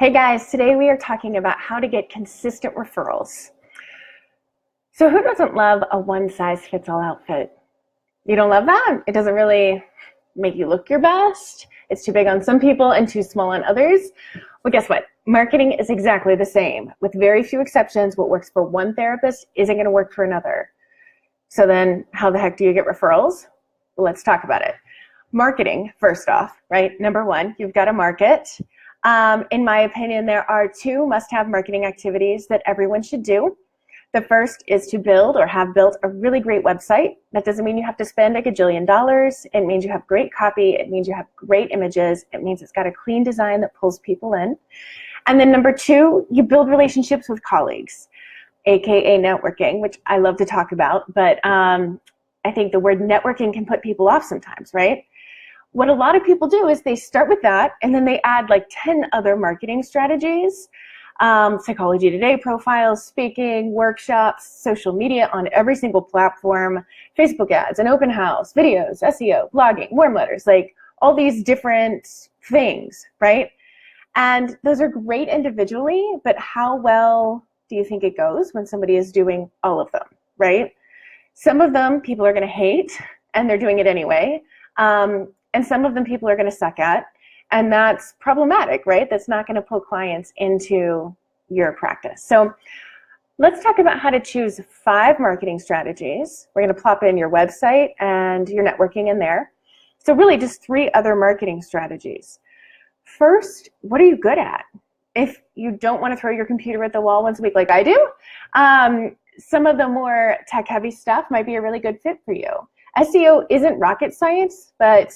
Hey guys, today we are talking about how to get consistent referrals. So who doesn't love a one-size-fits-all outfit? You don't love that? It doesn't really make you look your best. It's too big on some people and too small on others. Well, guess what? Marketing is exactly the same. With very few exceptions, what works for one therapist isn't going to work for another. So then how the heck do you get referrals? Well, let's talk about it. Marketing, first off, right? Number one, you've got to market. In my opinion, there are two must-have marketing activities that everyone should do. The first is to build or have built a really great website. That doesn't mean you have to spend like $1 jillion. It means you have great copy. It means you have great images. It means it's got a clean design that pulls people in. And then number two, you build relationships with colleagues, AKA networking, which I love to talk about, but I think the word networking can put people off sometimes, right? What a lot of people do is they start with that and then they add like 10 other marketing strategies, Psychology Today profiles, speaking, workshops, social media on every single platform, Facebook ads, an open house, videos, SEO, blogging, warm letters, like all these different things, right? And those are great individually, but how well do you think it goes when somebody is doing all of them, right? Some of them people are going to hate and they're doing it anyway. And some of them people are going to suck at, and that's problematic, right? That's not going to pull clients into your practice. So let's talk about how to choose 5 marketing strategies. We're going to plop in your website and your networking in there. So really just 3 other marketing strategies. First, what are you good at? If you don't want to throw your computer at the wall once a week like I do, some of the more tech-heavy stuff might be a really good fit for you. SEO isn't rocket science, but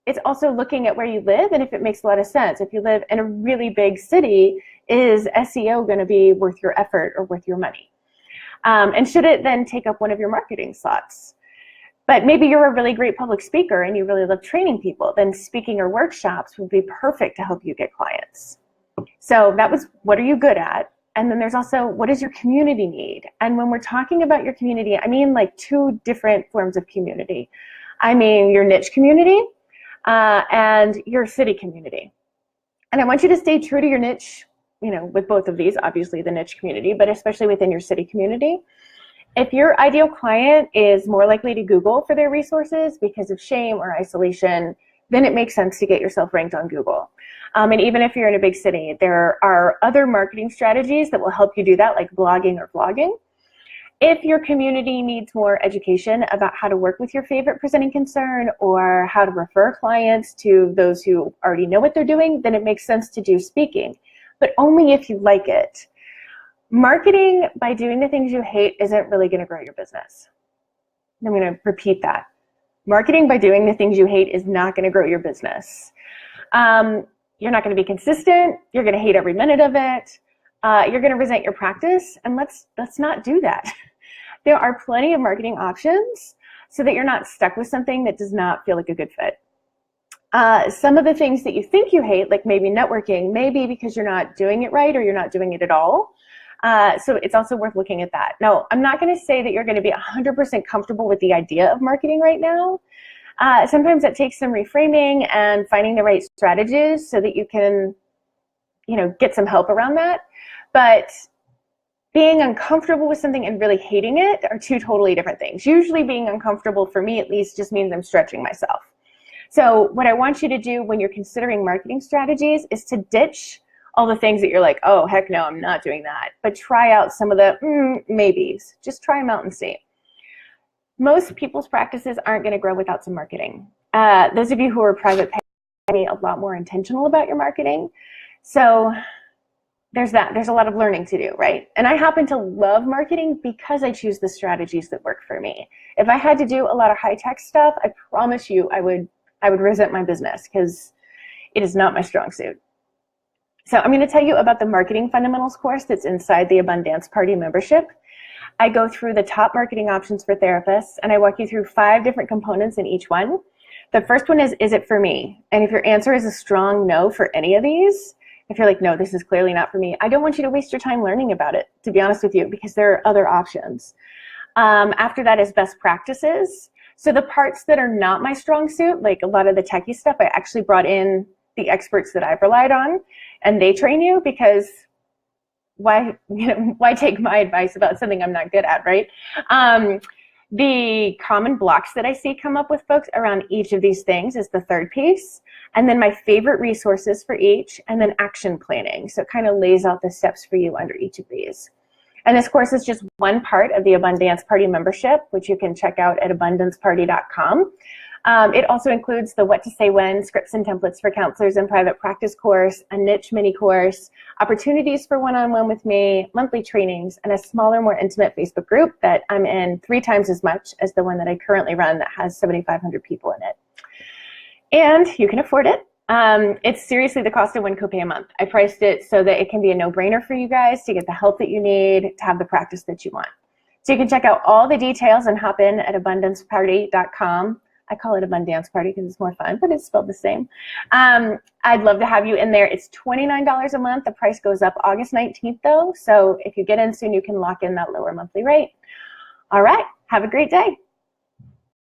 it's also looking at where you live and if it makes a lot of sense. If you live in a really big city, is SEO going to be worth your effort or worth your money? And should it then take up one of your marketing slots? But maybe you're a really great public speaker and you really love training people, then speaking or workshops would be perfect to help you get clients. So that was, what are you good at? And then there's also, what does your community need? And when we're talking about your community, I mean like 2 different forms of community. I mean your niche community and your city community. And I want you to stay true to your niche, you know, with both of these, obviously the niche community, but especially within your city community. If your ideal client is more likely to Google for their resources because of shame or isolation, then it makes sense to get yourself ranked on Google. And even if you're in a big city, there are other marketing strategies that will help you do that, like blogging or vlogging. If your community needs more education about how to work with your favorite presenting concern or how to refer clients to those who already know what they're doing, then it makes sense to do speaking, but only if you like it. Marketing by doing the things you hate isn't really going to grow your business. I'm going to repeat that. Marketing by doing the things you hate is not going to grow your business. You're not going to be consistent. You're going to hate every minute of it. You're going to resent your practice, and let's not do that. There are plenty of marketing options so that you're not stuck with something that does not feel like a good fit. Some of the things that you think you hate, like maybe networking, may be because you're not doing it right or you're not doing it at all. So it's also worth looking at that. Now, I'm not going to say that you're going to be 100% comfortable with the idea of marketing right now. Sometimes it takes some reframing and finding the right strategies so that you can, you know, get some help around that. But being uncomfortable with something and really hating it are 2 totally different things. Usually being uncomfortable, for me at least, just means I'm stretching myself. So what I want you to do when you're considering marketing strategies is to ditch all the things that you're like, oh, heck no, I'm not doing that. But try out some of the maybes. Just try them out and see. Most people's practices aren't going to grow without some marketing. Those of you who are private pay be a lot more intentional about your marketing. So there's that. There's a lot of learning to do, right? And I happen to love marketing because I choose the strategies that work for me. If I had to do a lot of high-tech stuff, I promise you I would resent my business because it is not my strong suit. So I'm going to tell you about the Marketing Fundamentals course that's inside the Abundance Party membership. I go through the top marketing options for therapists, and I walk you through 5 different components in each one. The first one is it for me? And if your answer is a strong no for any of these, if you're like, no, this is clearly not for me, I don't want you to waste your time learning about it, to be honest with you, because there are other options. After that is best practices. So the parts that are not my strong suit, like a lot of the techie stuff, I actually brought in the experts that I've relied on, and they train you, because why take my advice about something I'm not good at, right? The common blocks that I see come up with folks around each of these things is the third piece, and then my favorite resources for each, and then action planning. So it kind of lays out the steps for you under each of these. And this course is just one part of the Abundance Party membership, which you can check out at abundanceparty.com. It also includes the What to Say When, Scripts and Templates for Counselors in Private Practice course, a niche mini course, opportunities for one-on-one with me, monthly trainings, and a smaller, more intimate Facebook group that I'm in 3 times as much as the one that I currently run that has 7,500 people in it. And you can afford it. It's seriously the cost of one copay a month. I priced it so that it can be a no-brainer for you guys to get the help that you need to have the practice that you want. So you can check out all the details and hop in at abundanceparty.com. I call it Abundance Party because it's more fun, but it's spelled the same. I'd love to have you in there. It's $29 a month. The price goes up August 19th, though. So if you get in soon, you can lock in that lower monthly rate. All right. Have a great day.